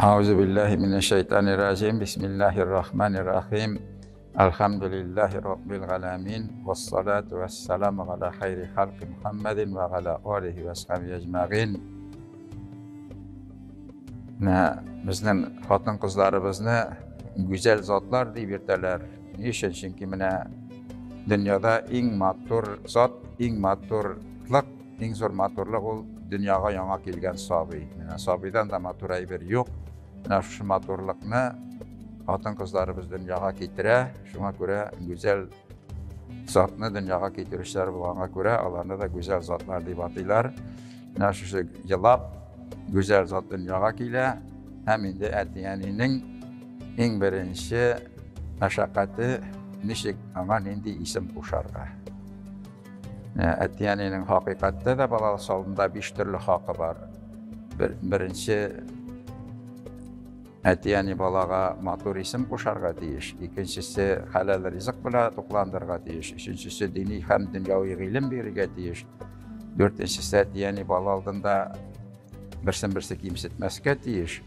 Euzubillahimineşşeytanirracim. Bismillahirrahmanirrahim. Elhamdülillahi Rabbil alemin. Vessalatu vesselamu ala hayri halki Muhammedin ve ala alihi ve sahbihi ecma'in. Bizning xotin qizlarimizni güzel zotlar deb yurtdilar. Niçin? Çünkü dünyada eng matur zot, eng maturlik, eng zo'r maturlik ol dunyoga yangi kelgan sobiy. Sobiydan da matur ayber yo'q. Şu maturlikni xotin qizlarimiz dunyoga keltiradi. Shunga ko'ra güzel zotni dunyoga keltirishlari bo'lganga ko'ra ularni da güzel zotlar deb ataylar. Shu yillab güzel zot dunyoga keladi. Ham endi atiyanining eng birinchi mashaqqati nishik anga endi ism qo'sharga. Atiyanining haqiqatda da baloq soldunda 5 turli haqqi bor. Birinchi Atiyani balaga matur isim qo'sharga deyish, ikkinchisi halal rizq bilan to'qlandirga deyish, uchinchisi diniy ham dunyoviy ilm berishga deyish, to'rtinchisi atiyani bala oldinda birsin-birsi kimsitmasga deyish,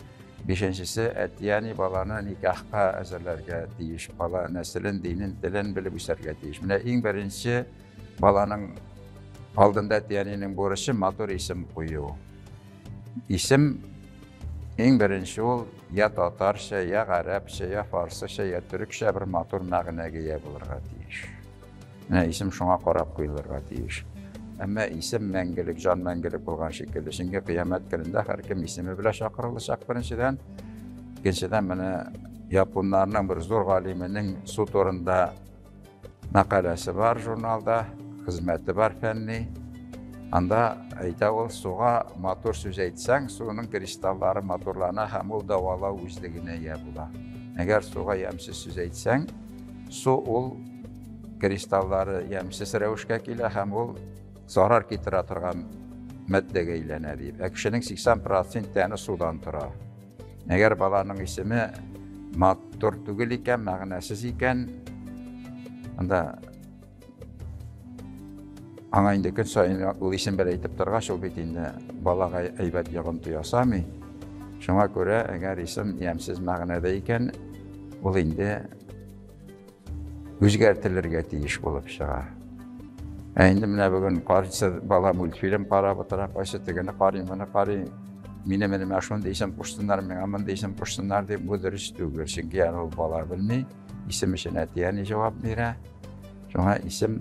beshinchisi atiyani balani nikohga hazırlarga deyish, bala naslin, dinin, tilin bilib o'sarga deyish. Mana eng birinchi balaning oldinda atiyanining bo'lishi matur isim qo'yu. Isim eng birinchi ol ya tatarcha, ya arabcha, ya farscha, ya turkcha bir matur ma'noga ega bo'lirga deyish. Mana ism shunga qarab qo'yilirga deyish. Ammo ism mangilik, jon mangilik bo'lgan shekilli. Shunga qiyomat kunida har kim ismi bilan chaqirilishaq birinchidan. Ikkinchidan mana Yaponlarning bir zo'r olimining suv to'rinda maqolasi bor jurnalda, xizmati bor fanni. Anda ayta ol suga matur söz aytsang, suvning kristallari maturlarni ham ol davolov o'zligine ega bo'ladi. Agar suga yamsiz söz aytsang, suv ol kristallari yamsiz ravishga keladi, ham ol zarar keltira turgan moddaga aylanadi. Kishining 80% tani suvdan turadi. Agar balaning ismi matur tugul ekan, ma'nosiz ekan, anda аңа инде күн сайын ул исем бер әйтеп торгач, ул бит инде балага әйбәт йогынты ясамый. Шуңа күрә, әгәр исем ямсыз мәгънәдә икән, ул инде үзгәртелергә тиеш булып чыга. Инде менә бүген карчы бала мультфильм карап утыра, кайсы тегене карый, моны карый. Мине шундый исем куштылар, миңа мондый исем куштылар дип бу дөрес түгел. Чөнки ул бала белми, исем өчен әтияне җавап бирә. Шуңа исем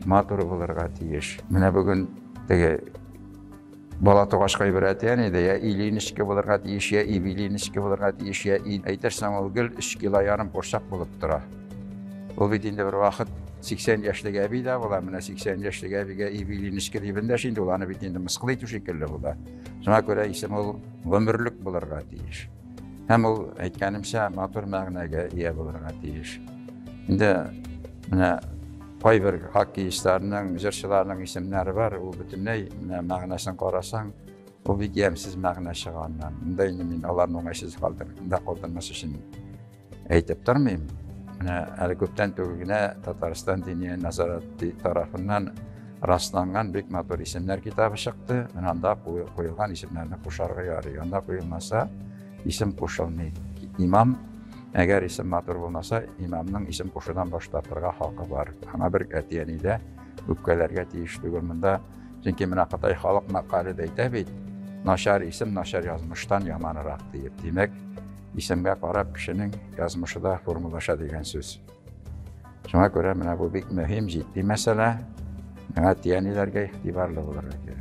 matur bo'lirga tegish. Mana bugun bala tug'ashqa ibratiyani ya ilinishga bo'lirga tegish, ya ibilinishga bo'lirga tegish, ya aytarsam ol gil 3 kilo yarim qo'shaq bo'lib turadi. Bu bitinde bir vaqt 80 yoshlik abida bo'la, mana 80 yoshlik abiga ibilinishga debinda şimdi ularni bitinde misqil etish shekilli bo'la. Shunga ko'ra ism ol umrlik bo'lirga tegish. Ham ol aytganimcha matur ma'noga ega bo'lirga tegish. Endi mana Qoy bir hakki işlərinin, jırçılarının isimləri var, o bütünlüy ma'nosini qarasan, o bir yemsiz ma'no шығandan. Bunda indi men onların oңайсыз qoldirması үшін aytib turmayım. Әлі көптен төгіне Tataristan Dini Nazarat tarafından rastlangan büyük matur isimler kitabı çıktı. Anda qo'yilgan isimlerini qo'sharga yarıyor. Anda qo'yilmasa isim qo'shilmaydi. İmam Eğer isim matur olmasa, imamның isim qo'shidan boshlashga haqqi bor. Ana bir atiyanida o'pkalarga tegishli bo'lmanda, chunki mana Xitoy xalq maqolida aytadi, nashar isim nashar yozmishdan yomonroq deyib. Demak, isimga qarab kishining yozmishida formulashadi degan so'z. Shunga ko'ra mana bu bek muhim, jiddiy masala. Atiyanilarga e'tiborli bo'lish kerak.